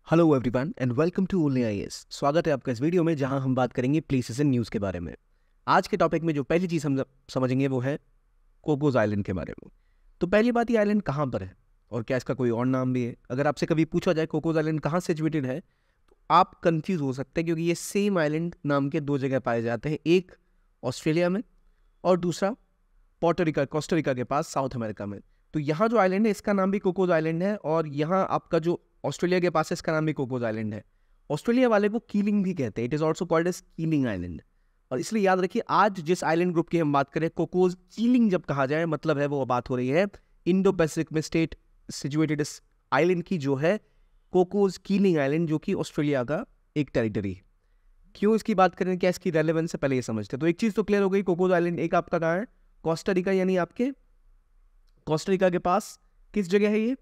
Hello everyone and welcome to only IAS. स्वागत है आपका इस वीडियो में जहां हम बात करेंगे प्लेसेस एंड न्यूज़ के बारे में। आज के टॉपिक में जो पहली चीज़ हम समझेंगे वो है कोकोस आइलैंड के बारे में। तो पहली बात, ये आइलैंड कहाँ पर है और क्या इसका कोई और नाम भी है। अगर आपसे कभी पूछा जाए कोकोस आइलैंड कहाँ सिचुएटेड है तो आप कंफ्यूज हो सकते हैं, क्योंकि ये सेम आइलैंड नाम के दो जगह पाए जाते हैं, एक ऑस्ट्रेलिया में और दूसरा पोर्टोरिका कोस्टारिका के पास साउथ अमेरिका में। तो यहाँ जो आइलैंड है इसका नाम भी कोकोस आइलैंड है, और यहाँ आपका जो ऑस्ट्रेलिया के पास है इसका नाम भी कोकोस आइलैंड है। ऑस्ट्रेलिया वाले को कीलिंग भी कहते हैं, it is also called as Keeling island. और इसलिए याद रखिए, आज जिस आइलैंड ग्रुप की हम बात करें, कोकोस कीलिंग जब कहा जाए मतलब है वो बात हो रही है इंडो पैसिफिक में स्टेट सिचुएटेड इस आइलैंड की, जो है कोकोस कीलिंग आइलैंड, जो कि ऑस्ट्रेलिया का एक टेरिटरी है। क्यों इसकी बात करें, क्या इसकी रेलेवेंस है, पहले ये समझते हैं। तो एक चीज़ तो क्लियर हो गई, कोकोस आइलैंड एक आपका कहाँ है, कोस्टारिका, यानी आपके कोस्टारिका के पास। किस जगह है ये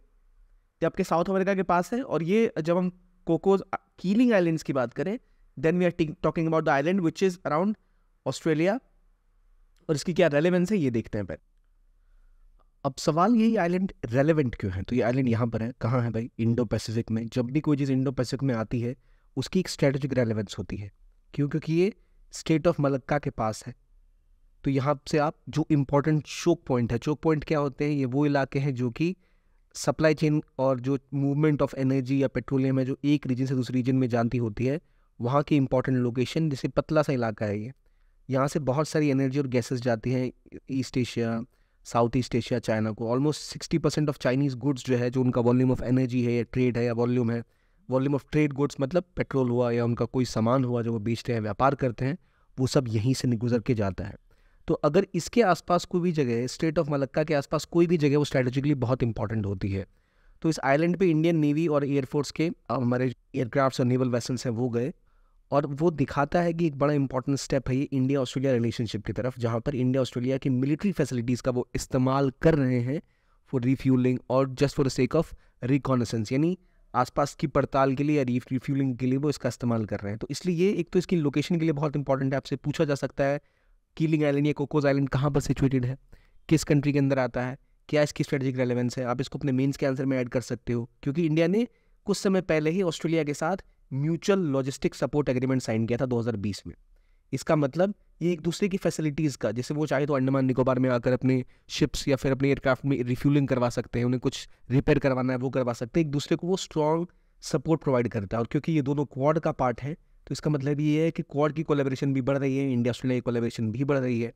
आपके साउथ अमेरिका के पास है। और ये जब हम कोकोस कीलिंग आइलैंड्स की बात करें, then we are talking about the island which is around Australia. और इसकी क्या रेलेवेंस है ये देखते हैं पहले। अब सवाल यही, आइलैंड रेलेवेंट क्यों है। तो ये आइलैंड यहाँ पर है, कहाँ है भाई, इंडो पैसिफिक में। जब भी कोई चीज़ इंडो पैसिफिक में आती है उसकी एक स्ट्रेटेजिक रेलेवेंस होती है। क्यों? क्योंकि ये स्टेट ऑफ मलक्का के पास है। तो यहाँ से आप जो इंपॉर्टेंट चोक पॉइंट है, चोक पॉइंट क्या होते हैं, ये वो इलाके हैं जो कि सप्लाई चेन और जो मूवमेंट ऑफ एनर्जी या पेट्रोलियम है जो एक रीजन से दूसरे रीजन में जानती होती है, वहाँ की इंपॉर्टेंट लोकेशन। जैसे पतला सा इलाका है ये, यहाँ से बहुत सारी एनर्जी और गैसेस जाती हैं east Asia, south east Asia, China को। ऑलमोस्ट 60% ऑफ चाइनीज़ गुड्स जो है, जो उनका वॉल्यूम ऑफ एनर्जी है या ट्रेड है या वॉल्यूम है, वॉल्यूम ऑफ ट्रेड गुड्स मतलब पेट्रोल हुआ या उनका कोई सामान हुआ जो वो बेचते हैं, व्यापार करते हैं, वो सब यहीं से गुजर के जाता है। तो अगर इसके आसपास कोई भी जगह, स्टेट ऑफ मलक्का के आसपास कोई भी जगह, वो स्ट्रेटेजिकली बहुत इंपॉर्टेंट होती है। तो इस आइलैंड पे इंडियन नेवी और एयरफोर्स के हमारे एयरक्राफ्ट और नेवल वेसल्स हैं वो गए, और वो दिखाता है कि एक बड़ा इंपॉर्टेंट स्टेप है ये इंडिया ऑस्ट्रेलिया रिलेशनशिप की तरफ, जहाँ पर इंडिया ऑस्ट्रेलिया की मिलिट्री फैसिलिटीज़ का वो इस्तेमाल कर रहे हैं फॉर रिफ्यूलिंग और just for the sake of reconnaissance, यानी आसपास की पड़ताल के लिए या रिफ्यूलिंग के लिए वो इसका इस्तेमाल कर रहे हैं। तो इसलिए ये एक तो इसकी लोकेशन के लिए बहुत इंपॉर्टेंट है। आपसे पूछा जा सकता है कीलिंग आइलैंड या कोकोस आइलैंड कहाँ पर सिचुएटेड है, किस कंट्री के अंदर आता है, क्या इसकी स्ट्रेटेजिक रेलेवेंस है। आप इसको अपने मेंस के आंसर में ऐड कर सकते हो, क्योंकि इंडिया ने कुछ समय पहले ही ऑस्ट्रेलिया के साथ mutual logistic support agreement sign किया था 2020 में। इसका मतलब ये एक दूसरे की फैसिलिटीज़ का, जैसे वो चाहे तो अंडमान निकोबार में आकर अपने शिप्स या फिर अपने एयरक्राफ्ट में रिफ्यूलिंग करवा सकते हैं, उन्हें कुछ रिपेयर करवाना है वो करवा सकते हैं, एक दूसरे को वो स्ट्रॉन्ग सपोर्ट प्रोवाइड करता है। और क्योंकि ये दोनों क्वाड का पार्ट है, तो इसका मतलब ये है कि क्वाड की कोलैबोरेशन भी बढ़ रही है, इंडिया ऑस्ट्रेलिया की कोलैबोरेशन भी बढ़ रही है।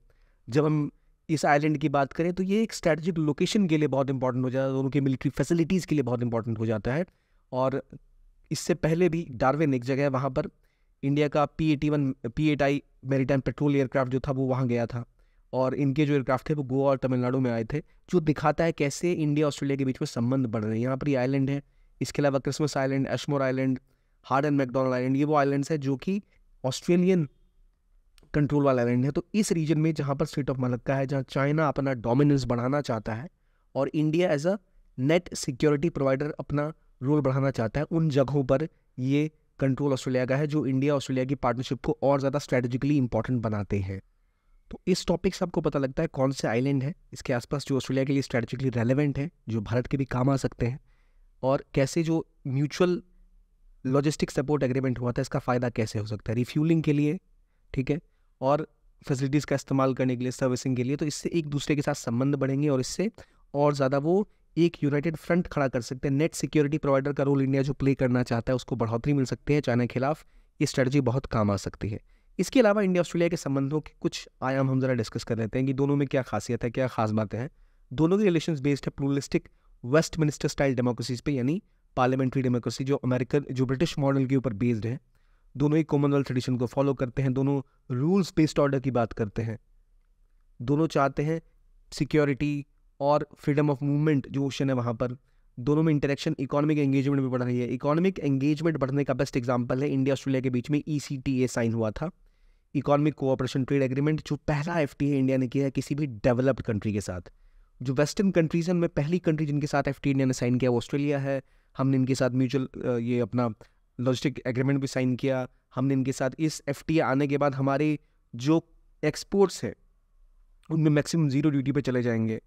जब हम इस आइलैंड की बात करें तो ये एक स्ट्रेटजिक लोकेशन के लिए बहुत इंपॉर्टेंट हो जाता है, दोनों की मिलिट्री फैसिलिटीज़ के लिए बहुत इंपॉर्टेंट हो जाता है। और इससे पहले भी डार्विन एक जगह है, वहाँ पर इंडिया का P-8I मैरीटाइम पेट्रोल एयरक्राफ्ट जो था वो वहाँ गया था, और इनके जो एयरक्राफ्ट थे वो गोवा और तमिलनाडु में आए थे, जो दिखाता है कैसे इंडिया ऑस्ट्रेलिया के बीच में संबंध बढ़ रहे हैं। यहाँ पर ये आइलैंड है, इसके अलावा Christmas Island, Ashmore Island, Heard and McDonald Island, ये वो आइलैंड्स हैं जो कि ऑस्ट्रेलियन कंट्रोल वाला आइलैंड है। तो इस रीजन में जहाँ पर स्टेट ऑफ मलक्का है, जहाँ चाइना अपना डोमिनेंस बढ़ाना चाहता है और India as a net security provider अपना रोल बढ़ाना चाहता है, उन जगहों पर ये कंट्रोल ऑस्ट्रेलिया का है, जो इंडिया ऑस्ट्रेलिया की पार्टनरशिप को और ज़्यादा स्ट्रेटेजिकली इंपॉर्टेंट बनाते हैं। तो इस टॉपिक से आपको पता लगता है कौन से आइलैंड है इसके आसपास जो ऑस्ट्रेलिया के लिए स्ट्रेटेजिकली रेलेवेंट है, जो भारत के भी काम आ सकते हैं, और कैसे जो म्यूचुअल लॉजिस्टिक सपोर्ट एग्रीमेंट हुआ था इसका फ़ायदा कैसे हो सकता है रिफ्यूलिंग के लिए, ठीक है, और फैसिलिटीज़ का इस्तेमाल करने के लिए, सर्विसिंग के लिए। तो इससे एक दूसरे के साथ संबंध बढ़ेंगे और इससे और ज़्यादा वो एक यूनाइटेड फ्रंट खड़ा कर सकते हैं। नेट सिक्योरिटी प्रोवाइडर का रोल इंडिया जो प्ले करना चाहता है उसको बढ़ोतरी मिल सकती है चाइना के खिलाफ। ये स्ट्रेटजी बहुत काम आ सकती है। इसके अलावा इंडिया ऑस्ट्रेलिया के संबंधों के कुछ आयाम हम ज़रा डिस्कस कर लेते हैं कि दोनों में क्या खासियत है, क्या खास बातें हैं। दोनों के रिलेशंस बेस्ड है प्लूरलिस्टिक वेस्टमिनिस्टर स्टाइल डेमोक्रेसीज पे, यानी पार्लियामेंट्री डेमोक्रेसी जो अमेरिकन जो ब्रिटिश मॉडल के ऊपर बेस्ड है। दोनों ही कॉमनवेल्थ ट्रेडिशन को फॉलो करते हैं, दोनों रूल्स बेस्ड ऑर्डर की बात करते हैं, दोनों चाहते हैं सिक्योरिटी और फ्रीडम ऑफ मूवमेंट जो ओशन है वहाँ पर। दोनों में इंटरेक्शन इकोनॉमिक एंगेजमेंट में बढ़ रही है। इकोनॉमिक एंगेजमेंट बढ़ने का बेस्ट एग्जांपल है इंडिया ऑस्ट्रेलिया के बीच में ECTA साइन हुआ था, इकोनॉमिक कोऑपरेशन ट्रेड एग्रीमेंट, जो पहला FTA इंडिया ने किया है किसी भी डेवलप्ड कंट्री के साथ। जो वेस्टर्न कंट्रीज हैं उनमें पहली कंट्री जिनके साथ FTA इंडिया ने साइन किया वो ऑस्ट्रेलिया है। हमने इनके साथ म्यूचुअल ये अपना लॉजिस्टिक एग्रीमेंट भी साइन किया। हमने इनके साथ इस FTA आने के बाद हमारे जो एक्सपोर्ट्स हैं उनमें मैक्सिमम जीरो ड्यूटी पे चले जाएंगे,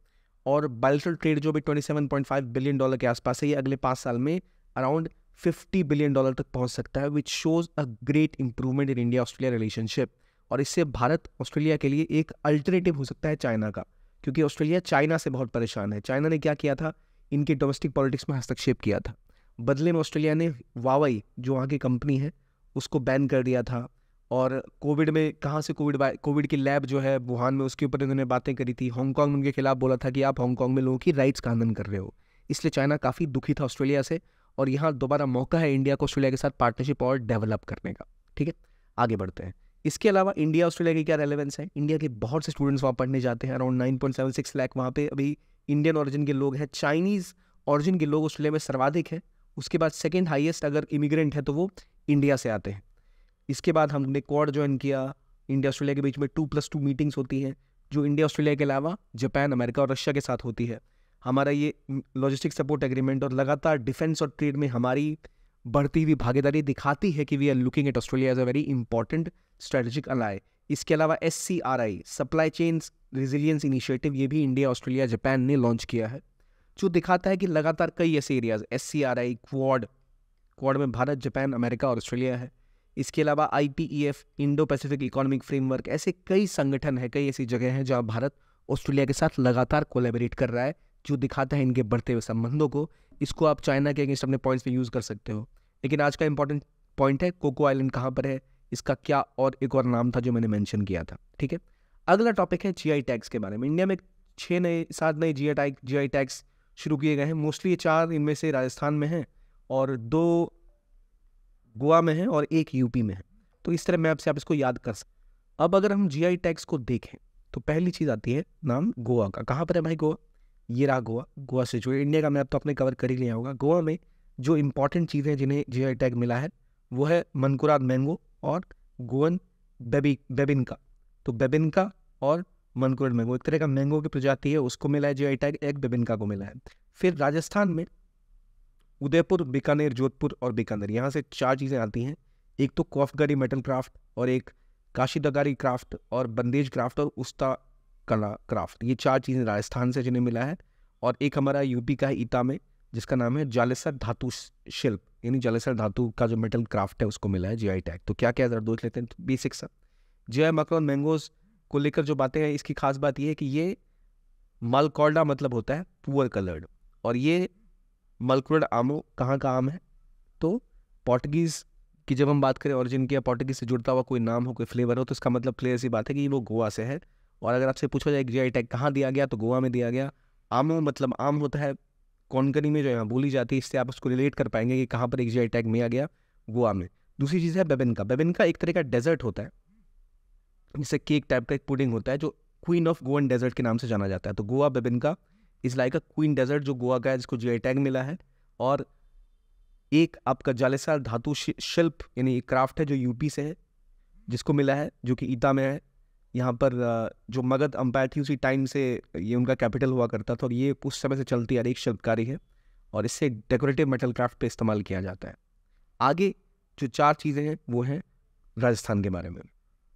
और बायलैटरल ट्रेड जो भी $27.5 बिलियन के आसपास है, ये अगले 5 साल में अराउंड $50 बिलियन तक पहुंच सकता है, which shows a great improvement in India Australia relationship. और इससे भारत ऑस्ट्रेलिया के लिए एक अल्टरनेटिव हो सकता है चाइना का, क्योंकि ऑस्ट्रेलिया चाइना से बहुत परेशान है। चाइना ने क्या किया था, इनके डोमेस्टिक पॉलिटिक्स में हस्तक्षेप किया था। बदले में ऑस्ट्रेलिया ने वावई जो वहाँ की कंपनी है उसको बैन कर दिया था। और कोविड में कहाँ से कोविड की लैब जो है वुहान में, उसके ऊपर इन्होंने बातें करी थी। हांगकांग में उनके खिलाफ बोला था कि आप हांगकांग में लोगों की राइट्स का हनन कर रहे हो। इसलिए चाइना काफ़ी दुखी था ऑस्ट्रेलिया से, और यहाँ दोबारा मौका है इंडिया को ऑस्ट्रेलिया के साथ पार्टनरशिप और डेवलप करने का। ठीक है, आगे बढ़ते हैं। इसके अलावा इंडिया ऑस्ट्रेलिया की क्या रेलेवेंस है, इंडिया के बहुत से स्टूडेंट्स वहाँ पढ़ने जाते हैं। अराउंड 9.76 लाख वहाँ पे अभी इंडियन ओरिजिन के लोग हैं। चाइनीज़ ओरिजिन के लोग ऑस्ट्रेलिया में सर्वाधिक है। उसके बाद सेकेंड हाईएस्ट अगर इमिग्रेंट है तो वो इंडिया से आते हैं। इसके बाद हमने क्वाड ज्वाइन किया। इंडिया ऑस्ट्रेलिया के बीच में 2+2 मीटिंग्स होती हैं, जो इंडिया ऑस्ट्रेलिया के अलावा जापान, अमेरिका और रशिया के साथ होती है। हमारा ये लॉजिस्टिक सपोर्ट एग्रीमेंट और लगातार डिफेंस और ट्रेड में हमारी बढ़ती हुई भागीदारी दिखाती है कि we are looking at Australia as a very important strategic ally. इसके अलावा SCRI supply chain resilience initiative, ये भी इंडिया, ऑस्ट्रेलिया, जापान ने लॉन्च किया है, जो दिखाता है कि लगातार कई ऐसे एरियाज, SCRI, क्वाड में भारत, जापान, अमेरिका और ऑस्ट्रेलिया है। इसके अलावा IPEF, Indo Pacific economic framework, ऐसे कई संगठन है, कई ऐसी जगह हैं जहाँ भारत ऑस्ट्रेलिया के साथ लगातार कोलैबोरेट कर रहा है, जो दिखाता है इनके बढ़ते हुए संबंधों को। इसको आप चाइना के अगेंस्ट अपने पॉइंट्स में यूज़ कर सकते हो। लेकिन आज का इंपॉर्टेंट पॉइंट है कोको आइलैंड कहाँ पर है, इसका क्या और एक और नाम था जो मैंने मेंशन किया था। ठीक है, अगला टॉपिक है GI टैग्स के बारे में। इंडिया में 7 नए GI टैग्स शुरू किए गए हैं। मोस्टली 4 इनमें से राजस्थान में हैं और 2 गोवा में है और 1 यूपी में है। तो इस तरह मैप से आप इसको याद कर सकते। अब अगर हम GI टैग्स को देखें तो पहली चीज़ आती है नाम गोवा का। कहाँ पर है भाई गोवा? ये रहा गोवा। गोवा से जो इंडिया का मैप तो आपने कवर कर ही लिया होगा। गोवा में जो इंपॉर्टेंट चीज़ें जिन्हें GI टैग मिला है वो है मनकुराद मैंगो और गोवन बेबिनका। तो बेबिनका और मनकुराद मैंगो एक तरह का मैंगो की प्रजाति है, उसको मिला है GI टैग। एक बेबिनका को मिला है। फिर राजस्थान में उदयपुर, बीकानेर, जोधपुर और बीकानेर, यहाँ से 4 चीज़ें आती हैं। एक तो कॉफगरी मेटल क्राफ्ट और एक काशीदगारी क्राफ्ट और बंदेज क्राफ्ट और उस्ता कला क्राफ्ट, ये 4 चीज़ें राजस्थान से जिन्हें मिला है। और एक हमारा यूपी का है ईटा में, जिसका नाम है जालेसर धातु शिल्प, यानी जालेसर धातु का जो मेटल क्राफ्ट है उसको मिला है GI टैग। तो क्या क्या जरा देख लेते हैं। तो बेसिक सा GI मकरोन मैंगोज को लेकर जो बातें हैं, इसकी खास बात यह है कि ये मलकॉर्डा मतलब होता है पुअर कलर्ड, और ये मलकुरड आमो कहाँ का आम है? तो पोर्टुगीज़ की जब हम बात करें ओरिजिन की, पोर्टुगीज़ से जुड़ता हुआ कोई नाम हो, कोई फ्लेवर हो, तो इसका मतलब क्लियर सी बात है कि वो गोवा से है। और अगर आपसे पूछा जाए GI टैग कहाँ दिया गया, तो गोवा में दिया गया। आमो मतलब आम होता है कोंकणी में जो यहाँ बोली जाती है, इससे आप उसको रिलेट कर पाएंगे कि कहाँ पर एक GI टैग में आ गया, गोवा में। दूसरी चीज़ है बेबिनका। बेबिनका एक तरह का डेजर्ट होता है, जिससे केक टाइप का एक पुडिंग होता है, जो क्वीन ऑफ गोवन डेजर्ट के नाम से जाना जाता है। तो Goa bebinca is like a queen dessert जो गोवा का है, जिसको GI टैग मिला है। और एक आपका जालेसर धातु शिल्प यानी एक क्राफ्ट है जो यूपी से है, जिसको मिला है, जो कि ईटा में है। यहाँ पर जो मगध अंपायर थी उसी टाइम से ये उनका कैपिटल हुआ करता था, और ये उस समय से चलती आ रही एक शिल्पकारी है, और इससे डेकोरेटिव मेटल क्राफ्ट पे इस्तेमाल किया जाता है। आगे जो 4 चीज़ें हैं वो हैं राजस्थान के बारे में।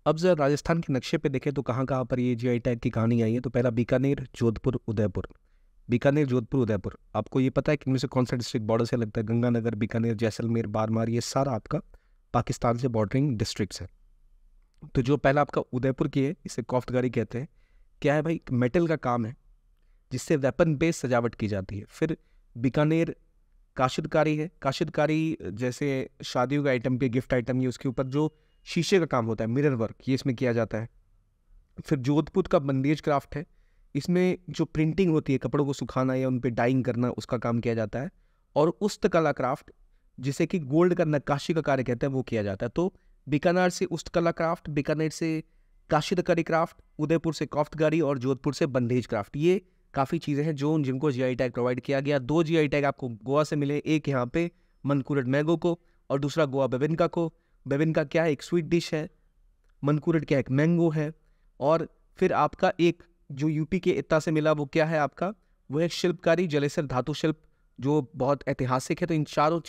अब जरा राजस्थान के नक्शे पे देखें तो कहाँ कहाँ पर ये GI टैग की कहानी आई है। तो पहला बीकानेर, जोधपुर, उदयपुर। बीकानेर, जोधपुर, उदयपुर, आपको ये पता है कि इनमें से कौन सा डिस्ट्रिक्ट बॉर्डर से लगता है? गंगानगर, बीकानेर, जैसलमेर, बारमार, ये सारा आपका पाकिस्तान से बॉर्डरिंग डिस्ट्रिक्ट्स है। तो जो पहला आपका उदयपुर की है, इसे कॉफ्तकारी कहते हैं। क्या है भाई? मेटल का काम है, जिससे वेपन बेस्ड सजावट की जाती है। फिर बीकानेर काशिदकारी है। काशिदकारी जैसे शादियों के आइटम के गिफ्ट आइटम, ये उसके ऊपर जो शीशे का काम होता है, मिरर वर्क, ये इसमें किया जाता है। फिर जोधपुर का बंदेज क्राफ्ट है, इसमें जो प्रिंटिंग होती है, कपड़ों को सुखाना या उन पे डाइंग करना, उसका काम किया जाता है। और उस्तकला क्राफ्ट, जिसे कि गोल्ड का नक्काशी का कार्य कहते हैं, वो किया जाता है। तो बीकानेर से उस्तकला क्राफ्ट, बीकानेर से काशिदकारी क्राफ्ट, उदयपुर से कॉफ्तकारी और जोधपुर से बंदेज क्राफ्ट, ये काफ़ी चीज़ें हैं जो जिनको GI टैग प्रोवाइड किया गया। 2 GI टैग आपको गोवा से मिले, एक यहाँ पे मनकुरड मैंगो को और दूसरा गोवा बेबिनका को। बेबिनका क्या है? एक स्वीट डिश है। मनकुरड क्या है? एक मैंगो है। और फिर आपका एक जो यूपी के इत्ता से मिला, वो क्या है आपका? वो है शिल्पकारी जलेसर धातु शिल्प, जो बहुत ऐतिहासिक है। तो इन 7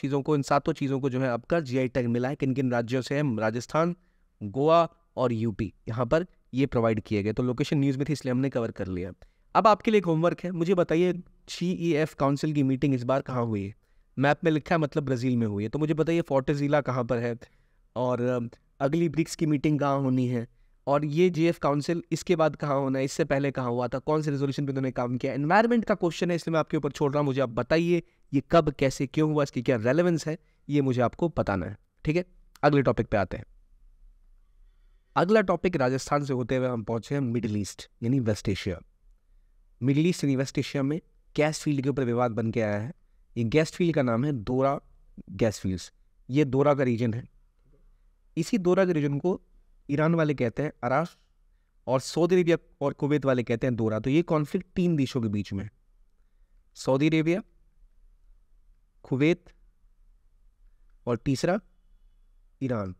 चीज़ों को जो है आपका GI टैग मिला है। किन किन राज्यों से है? राजस्थान, गोवा और यूपी, यहाँ पर ये प्रोवाइड किए गए। तो लोकेशन न्यूज़ में थी इसलिए हमने कवर कर लिया। अब आपके लिए एक होमवर्क है, मुझे बताइए GEF काउंसिल की मीटिंग इस बार कहाँ हुई है? मैप में लिखा है मतलब ब्राज़ील में हुई है। तो मुझे बताइए फोर्टेजिला कहाँ पर है, और अगली ब्रिक्स की मीटिंग कहाँ होनी है, और ये जीएफ काउंसिल इसके बाद कहाँ होना है, इससे पहले कहाँ हुआ था, कौन से रेजोल्यूशन पे उन्होंने काम किया। एनवायरनमेंट का क्वेश्चन है, इसलिए मैं आपके ऊपर छोड़ रहा हूँ। मुझे आप बताइए ये कब, कैसे, क्यों हुआ, इसकी क्या रेलेवेंस है, ये मुझे आपको बताना है। ठीक है, अगले टॉपिक पे आते हैं। अगला टॉपिक राजस्थान से होते हुए हम पहुंचे हैं मिडिल ईस्ट यानी वेस्ट एशिया। मिडिल ईस्ट यानी वेस्ट एशिया में गैस फील्ड के ऊपर विवाद बन के आया है। ये गैस फील्ड का नाम है दोरा गैस फील्ड्स। ये दोरा का रीजन है। इसी दोरा के रीजन को ईरान वाले कहते हैं अराश, और सऊदी अरेबिया और कुवैत वाले कहते हैं दोरा। तो ये कॉन्फ्लिक्ट 3 देशों के बीच में है, सऊदी अरेबिया, कुवैत और तीसरा ईरान।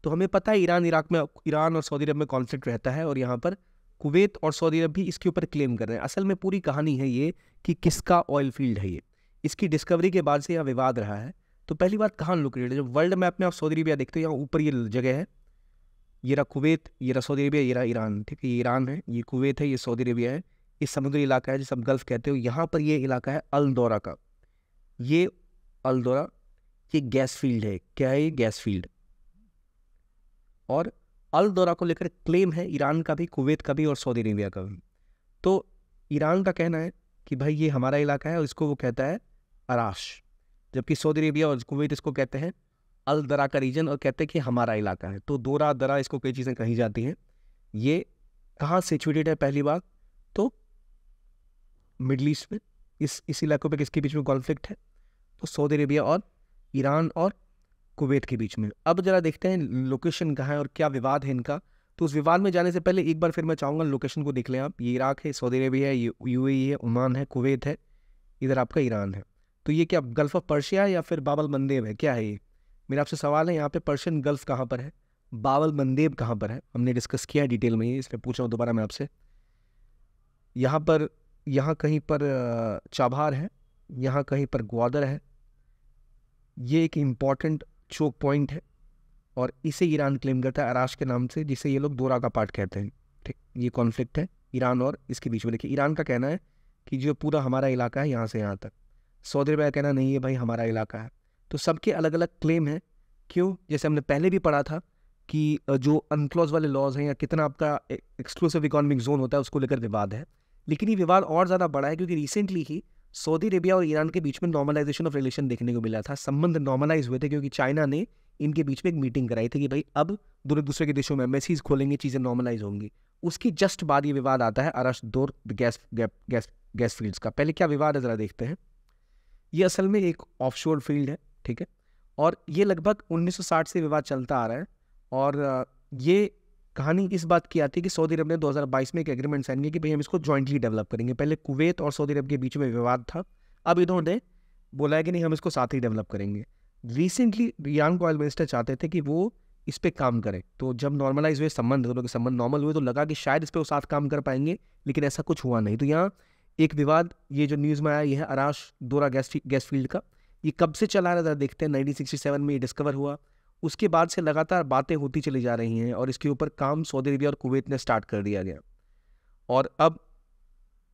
तो हमें पता है ईरान और सऊदी अरब में कॉन्फ्लिक्ट रहता है, और यहाँ पर कुवैत और सऊदी अरब भी इसके ऊपर क्लेम कर रहे हैं। असल में पूरी कहानी है ये कि किसका ऑयल फील्ड है ये। इसकी डिस्कवरी के बाद से यह विवाद रहा है। तो पहली बात कहाँ लोकेटेड है, जब वर्ल्ड मैप में आप सऊदी अरबिया देखते हो, यहाँ ऊपर ये जगह है, ये रहा कुवैत, ये रहा सऊदी अरबिया, ये रहा ईरान। ठीक है, ये ईरान है, ये कुवैत है, ये सऊदी अरबिया है। ये समुद्री इलाका है जिसे आप गल्फ कहते हो। यहाँ पर ये इलाका है अल दौरा का। ये अल दौरा ये गैस फील्ड है। क्या है ये? Gas field. और अल दौरा को लेकर क्लेम है ईरान का भी, कुवैत का भी और सऊदी अरेबिया का भी। तो ईरान का कहना है कि भाई ये हमारा इलाका है, और इसको वो कहता है अराश, जबकि सऊदी अरेबिया और कुवैत इसको कहते हैं अल दरा का रीजन, और कहते हैं कि हमारा इलाका है। तो दोरा दरा इसको कई चीज़ें कही जाती हैं। ये कहाँ सिचुएटेड है? पहली बात तो मिडल ईस्ट में। इस इलाकों पे किसके बीच में कॉन्फ्लिक्ट है? तो सऊदी अरेबिया और ईरान और कुवैत के बीच में। अब जरा देखते हैं लोकेशन कहाँ है और क्या विवाद है इनका। तो उस विवाद में जाने से पहले एक बार फिर मैं चाहूँगा लोकेशन को देख लें आप। ये इराक है, सऊदी अरेबिया है, ये यूएई है, ओमान है, कुवैत है, इधर आपका ईरान है। तो ये क्या गल्फ ऑफ पर्शिया है या फिर बाबल मंदेब है? क्या है ये? मेरा आपसे सवाल है, यहाँ पे पर्शियन गल्फ कहाँ पर है, बाबल मंदेब कहाँ पर है? हमने डिस्कस किया है डिटेल में, ये इसलिए पूछ रहा हूँ दोबारा मैं आपसे। यहाँ कहीं पर चाबहार है, यहाँ कहीं पर ग्वादर है। ये एक इम्पॉर्टेंट चोक पॉइंट है, और इसे ईरान क्लेम करता है अराश के नाम से, जिसे ये लोग दोरा का पार्ट कहते हैं। ठीक, ये कॉन्फ्लिक्ट है ईरान और इसके बीच में। देखिए, ईरान का कहना है कि जो पूरा हमारा इलाका है यहाँ से यहाँ तक। सऊदी अरब का कहना नहीं है भाई हमारा इलाका है। तो सबके अलग अलग क्लेम है। क्यों? जैसे हमने पहले भी पढ़ा था कि जो अनक्लोज वाले लॉज हैं या कितना आपका एक्सक्लूसिव इकोनॉमिक जोन होता है, उसको लेकर विवाद है। लेकिन ये विवाद और ज़्यादा बड़ा है क्योंकि रिसेंटली ही सऊदी अरेबिया और ईरान के बीच में नॉर्मलाइजेशन ऑफ रिलेशन देखने को मिला था। संबंध नॉर्मलाइज हुए थे क्योंकि चाइना ने इनके बीच में एक मीटिंग कराई थी कि भाई अब दोनों दूसरे के देशों में एम्बेसीज खोलेंगे, चीज़ें नॉर्मलाइज होंगी। उसकी जस्ट बाद ये विवाद आता है अरश दौर गैस फील्ड्स का। पहले क्या विवाद है ज़रा देखते हैं। ये असल में एक ऑफशोर फील्ड है, ठीक है, और ये लगभग 1960 से विवाद चलता आ रहा है। और ये कहानी इस बात की आती है कि सऊदी अरब ने 2022 में एक एग्रीमेंट साइन किया कि भाई हम इसको जॉइंटली डेवलप करेंगे। पहले कुवैत और सऊदी अरब के बीच में विवाद था, अब इन्होंने बोला है कि नहीं हम इसको साथ ही डेवलप करेंगे। रिसेंटली ईरान को ऑयल मिनिस्टर चाहते थे कि वो इस पर काम करें। तो जब नॉर्मलाइज हुए संबंध, दोनों के संबंध नॉर्मल हुए, तो लगा कि शायद इस पर वो साथ काम कर पाएंगे, लेकिन ऐसा कुछ हुआ नहीं। तो यहाँ एक विवाद ये जो न्यूज़ में आया ये है अराश दोरा गैस फील्ड का। ये कब से चला रहा था देखते हैं। 1967 में ये डिस्कवर हुआ। उसके बाद से लगातार बातें होती चली जा रही हैं, और इसके ऊपर काम सऊदी अरबिया और कुवैत ने स्टार्ट कर दिया गया। और अब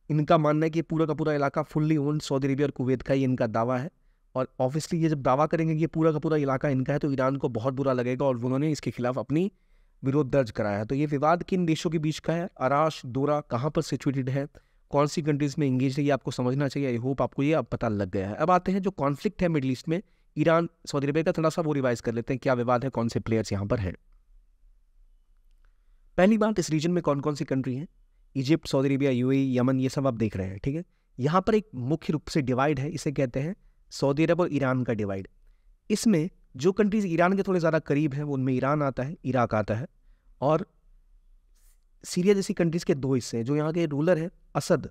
इनका मानना है कि पूरा का पूरा इलाका फुल्ली ओन सऊदी अरबिया और कुवैत का, ये इनका दावा है। और ऑब्वियसली ये जब दावा करेंगे कि ये पूरा का पूरा इलाका इनका है, तो ईरान को बहुत बुरा लगेगा, और उन्होंने इसके खिलाफ अपनी विरोध दर्ज कराया है। तो ये विवाद किन देशों के बीच का है, अराश दोरा कहाँ पर सिचुएटेड है, कौन सी कंट्रीज में इंगेज है, ये आपको समझना चाहिए। आई होप आपको ये अब पता लग गया है। अब आते हैं जो कॉन्फ्लिक्ट है मिडिल ईस्ट में ईरान सऊदी अरबिया का, थोड़ा सा वो रिवाइज कर लेते हैं क्या विवाद है, कौन से प्लेयर्स यहाँ पर हैं। पहली बात, इस रीजन में कौन कौन सी कंट्री हैं? Egypt, Saudi Arabia, UAE, Yemen, ये सब आप देख रहे हैं, ठीक है। यहाँ पर एक मुख्य रूप से डिवाइड है, इसे कहते हैं सऊदी अरब और ईरान का डिवाइड। इसमें जो कंट्रीज ईरान के थोड़े ज़्यादा करीब हैं उनमें ईरान आता है, इराक आता है, और सीरिया जैसी कंट्रीज के 2 हिस्से हैं। जो यहाँ के रूलर है असद,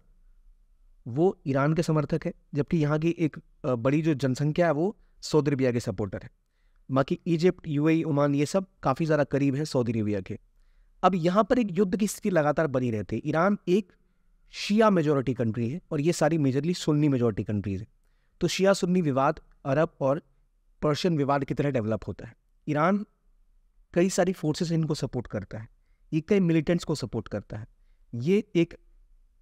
वो ईरान के समर्थक है, जबकि यहाँ की एक बड़ी जो जनसंख्या है वो सऊदी अरबिया के सपोर्टर है। बाकी इजिप्ट, यूएई, ओमान, ये सब काफ़ी ज़्यादा करीब है सऊदी अरबिया के। अब यहाँ पर एक युद्ध की स्थिति लगातार बनी रहती है। ईरान एक शिया मेजॉरिटी कंट्री है, और ये सारी मेजरली सुन्नी मेजॉरिटी कंट्रीज है। तो शिया सुन्नी विवाद अरब और पर्शियन विवाद की तरह डेवलप होता है। ईरान कई सारी फोर्सेस इनको सपोर्ट करता है, ये कई मिलिटेंट्स को सपोर्ट करता है। ये एक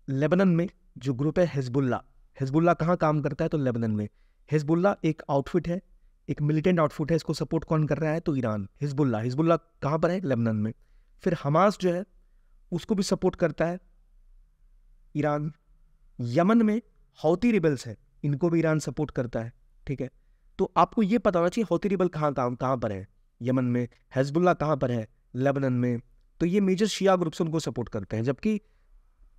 लेबनान में जो ग्रुप है हिजबुल्लाह कहाँ काम करता है? तो लेबनान में। हिजबुल्ला एक आउटफिट है, एक मिलिटेंट आउटफिट है, इसको सपोर्ट कौन कर रहा है? तो ईरान। हिजबुल्ला कहाँ पर है? लेबनान में। फिर हमास जो है उसको भी सपोर्ट करता है ईरान। यमन में हौती रिबल्स है, इनको भी ईरान सपोर्ट करता है, ठीक है। तो आपको ये पता होना चाहिए हौती रिबल कहाँ पर है, यमन में। हिजबुल्ला कहाँ पर है? लेबनान में। तो ये मेजर शिया ग्रुप्स उनको सपोर्ट करते हैं, जबकि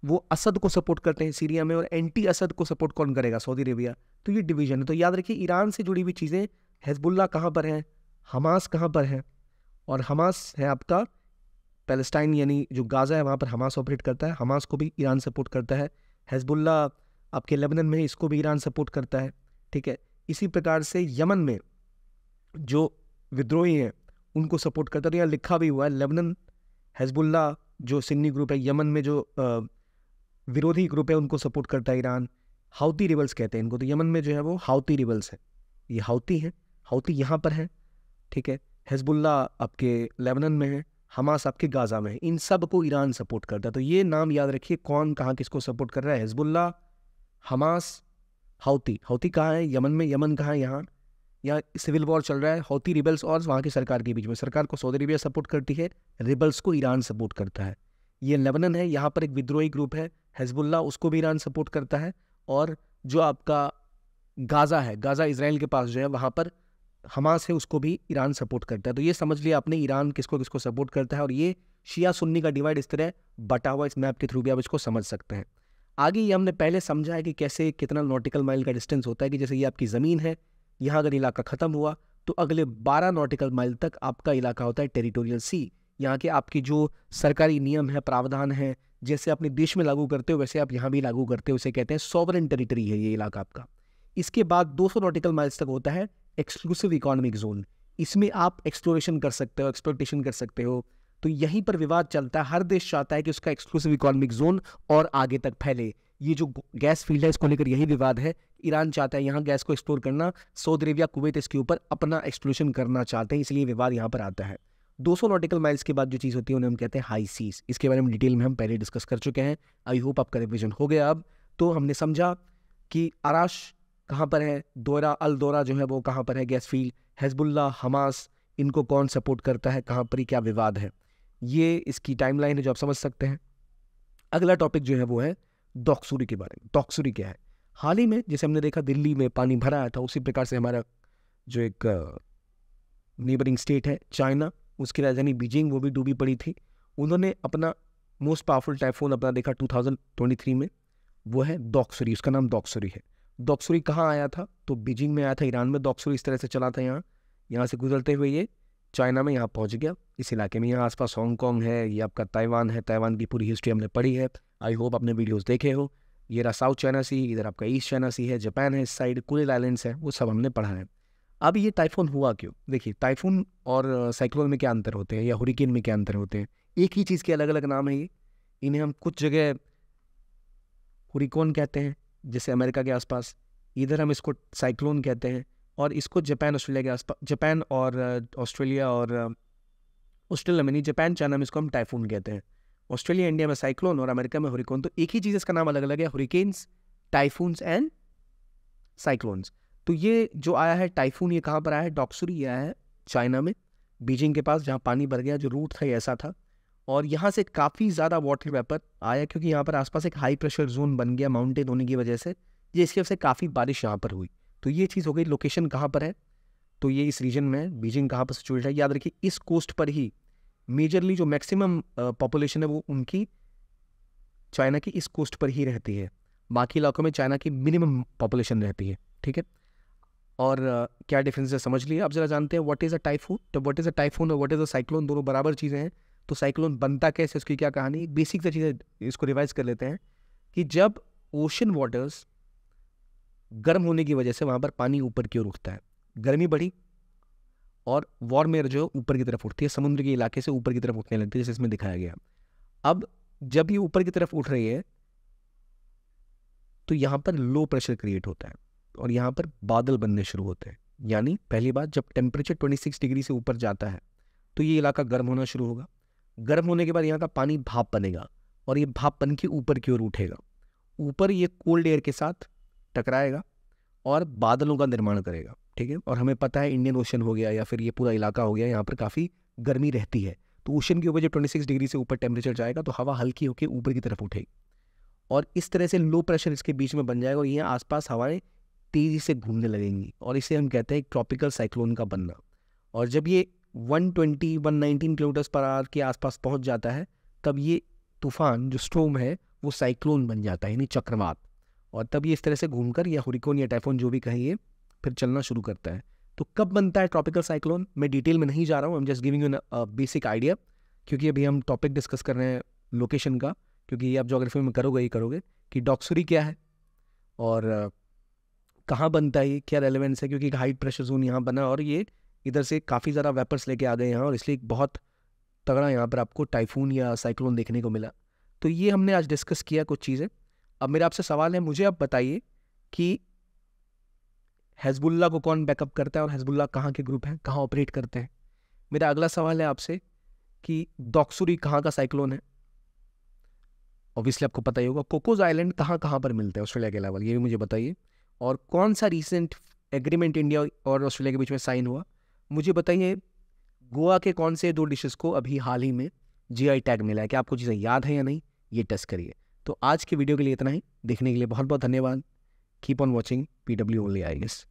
वो असद को सपोर्ट करते हैं सीरिया में, और एंटी असद को सपोर्ट कौन करेगा? Saudi Arabia. तो ये डिवीजन है। तो याद रखिए ईरान से जुड़ी हुई चीज़ें, हिजबुल्ला कहाँ पर है, हमास कहाँ पर है, और हमास है आपका पैलेस्टाइन यानी जो गाजा है वहाँ पर हमास ऑपरेट करता है, हमास को भी ईरान सपोर्ट करता है। हिजबुल्ला आपके लेबनान में, इसको भी ईरान सपोर्ट करता है, ठीक है। इसी प्रकार से यमन में जो विद्रोही हैं उनको सपोर्ट करता है। तो यहाँ लिखा भी हुआ है लेबनान हिजबुल्ला जो सुन्नी ग्रुप है, यमन में जो विरोधी ग्रुप है उनको सपोर्ट करता है ईरान। हाउती रिबल्स कहते हैं इनको। तो यमन में जो है वो हाउती रिबल्स है, ये हाउती हैं, हाउती यहाँ पर है, ठीक है। हिजबुल्ला आपके लेबनान में है, हमास आपके गाजा में है। इन सब को ईरान सपोर्ट करता है। तो ये नाम याद रखिए कौन कहाँ किसको सपोर्ट कर रहा है। Hezbollah, Hamas, हाउती। हाउती कहाँ है? यमन में। यमन कहाँ है? यहाँ सिविल वॉर चल रहा है हौती रिबल्स और वहाँ की सरकार के बीच में। सरकार को सऊदी अरेबिया सपोर्ट करती है, रिबल्स को ईरान सपोर्ट करता है। ये लेबनान है, यहाँ पर एक विद्रोही ग्रुप है हिजबुल्ला, उसको भी ईरान सपोर्ट करता है। और जो आपका गाजा है, गाजा इजराइल के पास जो है, वहाँ पर हमास है, उसको भी ईरान सपोर्ट करता है। तो ये समझ लिया आपने ईरान किसको किसको सपोर्ट करता है, और ये शिया सुन्नी का डिवाइड इस तरह बटा हुआ इस मैप के थ्रू भी आप इसको समझ सकते हैं। आगे ये हमने पहले समझा है कि कैसे कितना नॉटिकल माइल का डिस्टेंस होता है, कि जैसे ये आपकी ज़मीन है, यहाँ अगर इलाका ख़त्म हुआ तो अगले 12 नॉटिकल माइल तक आपका इलाका होता है टेरिटोरियल सी। यहाँ के आपकी जो सरकारी नियम है, प्रावधान है, जैसे अपने देश में लागू करते हो वैसे आप यहाँ भी लागू करते हो, उसे कहते हैं सॉवरेन टेरिटरी है ये इलाका आपका। इसके बाद 200 नॉटिकल माइल्स तक होता है एक्सक्लूसिव इकोनॉमिक जोन। इसमें आप एक्सप्लोरेशन कर सकते हो, एक्सप्लोटेशन कर सकते हो। तो यहीं पर विवाद चलता है, हर देश चाहता है कि उसका एक्सक्लूसिव इकोनॉमिक जोन और आगे तक फैले। ये जो गैस फील्ड है इसको लेकर यही विवाद है। ईरान चाहता है यहाँ गैस को एक्सप्लोर करना, सऊदी अरेबिया, कुवैत इसके ऊपर अपना एक्सप्लोरेशन करना चाहते हैं, इसलिए विवाद यहाँ पर आता है। 200 नॉटिकल माइल्स के बाद जो चीज़ होती है उन्हें हम कहते हैं हाई सीज। इसके बारे में डिटेल में हम पहले डिस्कस कर चुके हैं। आई होप आपका रिविजन हो गया। अब तो हमने समझा कि अराश कहाँ पर है, दोरा अल दोरा जो है वो कहाँ पर है गैस फील्ड, हिजबुल्ला, हमास, इनको कौन सपोर्ट करता है, कहाँ पर ही क्या विवाद है, ये इसकी टाइमलाइन है जो आप समझ सकते हैं। अगला टॉपिक जो है वो है डॉक्सुरी के बारे में। डॉक्सुरी क्या है? हाल ही में जैसे हमने देखा दिल्ली में पानी भरा आया था, उसी प्रकार से हमारा जो एक नेबरिंग स्टेट है चाइना, उसकी राजधानी बीजिंग, वो भी डूबी पड़ी थी। उन्होंने अपना मोस्ट पावरफुल टाइफून अपना देखा 2023 में, वो है डॉक्सुरी। उसका नाम डॉक्सुरी है। डॉक्सुरी कहाँ आया था? तो बीजिंग में आया था, ईरान में। डॉक्सुरी इस तरह से चला था, यहाँ से गुजरते हुए ये चाइना में यहाँ पहुँच गया, इस इलाके में। यहाँ आसपास हांगकॉन्ग है, ये आपका ताइवान है, ताइवान की पूरी हिस्ट्री हमने पढ़ी है। आई होप आपने वीडियोस देखे हो। ये रहा साउथ चाइना सी, इधर आपका ईस्ट चाइना सी है, जापान है इस साइड, कुरिल आइलैंड्स है, वो सब हमने पढ़ा है। अब ये टाइफून हुआ क्यों? देखिए टाइफून और साइक्लोन में क्या अंतर होते हैं, या हुरिकेन में क्या अंतर होते हैं? एक ही चीज़ के अलग अलग नाम है ये। इन्हें हम कुछ जगह हुरिकोन कहते हैं, जैसे अमेरिका के आसपास, इधर हम इसको साइक्लोन कहते हैं, और इसको जापान ऑस्ट्रेलिया के आसपास, जापान और ऑस्ट्रेलिया और ऑस्ट्रेलिया में नहीं, जापान चाइना में इसको हम टाइफून कहते हैं। ऑस्ट्रेलिया इंडिया में साइक्लोन और अमेरिका में हुरिकोन। तो एक ही चीज़, इसका नाम अलग अलग है, हुरिकेन्स, टाइफून्स एंड साइक्लोन्स। तो ये जो आया है टाइफून, ये कहाँ पर आया है? डॉक्सुरी आया है चाइना में, बीजिंग के पास, जहाँ पानी भर गया। जो रूट था ऐसा था, और यहाँ से काफ़ी ज़्यादा वाटर वेपर आया, क्योंकि यहाँ पर आसपास एक हाई प्रेशर जोन बन गया माउंटेन होने की वजह से, जिसकी वजह से काफ़ी बारिश यहाँ पर हुई। तो ये चीज़ हो गई। लोकेशन कहाँ पर है? तो ये इस रीजन में है। बीजिंग कहाँ पर सिचुएटेड है? याद रखिए इस कोस्ट पर ही मेजरली जो मैक्सिमम पॉपुलेशन है वो उनकी चाइना की इस कोस्ट पर ही रहती है। बाकी इलाकों में चाइना की मिनिमम पॉपुलेशन रहती है, ठीक है। और क्या डिफरेंस है समझ लिया। अब जरा जानते हैं व्हाट इज़ अ टाइफून। तो व्हाट इज़ अ टाइफून और व्हाट इज़ अ साइक्लोन, दोनों बराबर चीज़ें हैं। तो साइक्लोन बनता कैसे, उसकी क्या कहानी, बेसिक सी चीज़ें इसको रिवाइज कर लेते हैं। कि जब ओशन वाटर्स गर्म होने की वजह से वहाँ पर पानी ऊपर की ओर उठता है, गर्मी बढ़ी और वार्म एयर जो ऊपर की तरफ उठती है, समुद्र के इलाके से ऊपर की तरफ उठने लगती है, जैसे इसमें दिखाया गया। अब जब ये ऊपर की तरफ उठ रही है तो यहाँ पर लो प्रेशर क्रिएट होता है और यहाँ पर बादल बनने शुरू होते हैं। यानी पहली बात, जब टेम्परेचर 26 डिग्री से ऊपर जाता है तो ये इलाका गर्म होना शुरू होगा। गर्म होने के बाद यहाँ का पानी भाप बनेगा और ये भाप बन के ऊपर की ओर उठेगा। ऊपर ये कोल्ड एयर के साथ टकराएगा और बादलों का निर्माण करेगा, ठीक है। और हमें पता है इंडियन ओशन हो गया या फिर ये पूरा इलाका हो गया, यहाँ पर काफ़ी गर्मी रहती है, तो ओशन के ऊपर जब 26 डिग्री से ऊपर टेम्परेचर जाएगा तो हवा हल्की होकर ऊपर की तरफ उठेगी और इस तरह से लो प्रेशर इसके बीच में बन जाएगा और ये आसपास हवाएं तेज़ी से घूमने लगेंगी और इसे हम कहते हैं ट्रॉपिकल साइक्लोन का बनना। और जब ये 119 किलोमीटर पर आवर के आसपास पहुंच जाता है तब ये तूफान जो स्टॉर्म है वो साइक्लोन बन जाता है, यानी चक्रवात। और तब ये इस तरह से घूमकर या हुरिकेन या टाइफून जो भी कहेंगे फिर चलना शुरू करता है। तो कब बनता है ट्रॉपिकल साइक्लोन, मैं डिटेल में नहीं जा रहा हूँ, I am just giving you basic idea, क्योंकि अभी हम टॉपिक डिस्कस कर रहे हैं लोकेशन का, क्योंकि ये आप ज्योग्राफी में करोगे ही करोगे कि डॉक्सुरी क्या है और कहाँ बनता है, ये क्या रेलेवेंस है, क्योंकि हाई प्रेशर जोन यहाँ बना और ये इधर से काफ़ी ज़्यादा वेपर्स लेके आ गए यहाँ और इसलिए बहुत तगड़ा यहाँ पर आपको टाइफून या साइक्लोन देखने को मिला। तो ये हमने आज डिस्कस किया कुछ चीज़ें। अब मेरा आपसे सवाल है, मुझे आप बताइए कि हिजबुल्लाह को कौन बैकअप करता है और हिजबुल्लाह कहाँ के ग्रुप हैं, कहाँ ऑपरेट करते हैं। मेरा अगला सवाल है आपसे कि डॉक्सुरी कहाँ का साइक्लोन है, ऑब्वियसली आपको पता ही होगा। कोकोस आइलैंड कहाँ कहाँ पर मिलते हैं ऑस्ट्रेलिया के अलावा, ये भी मुझे बताइए। और कौन सा रिसेंट एग्रीमेंट इंडिया और ऑस्ट्रेलिया के बीच में साइन हुआ, मुझे बताइए। गोवा के कौन से 2 डिशेस को अभी हाल ही में जीआई टैग मिला है, क्या आपको चीज़ें याद है या नहीं, ये टेस्ट करिए। तो आज की वीडियो के लिए इतना ही, देखने के लिए बहुत बहुत धन्यवाद। Keep on watching PW only I guess.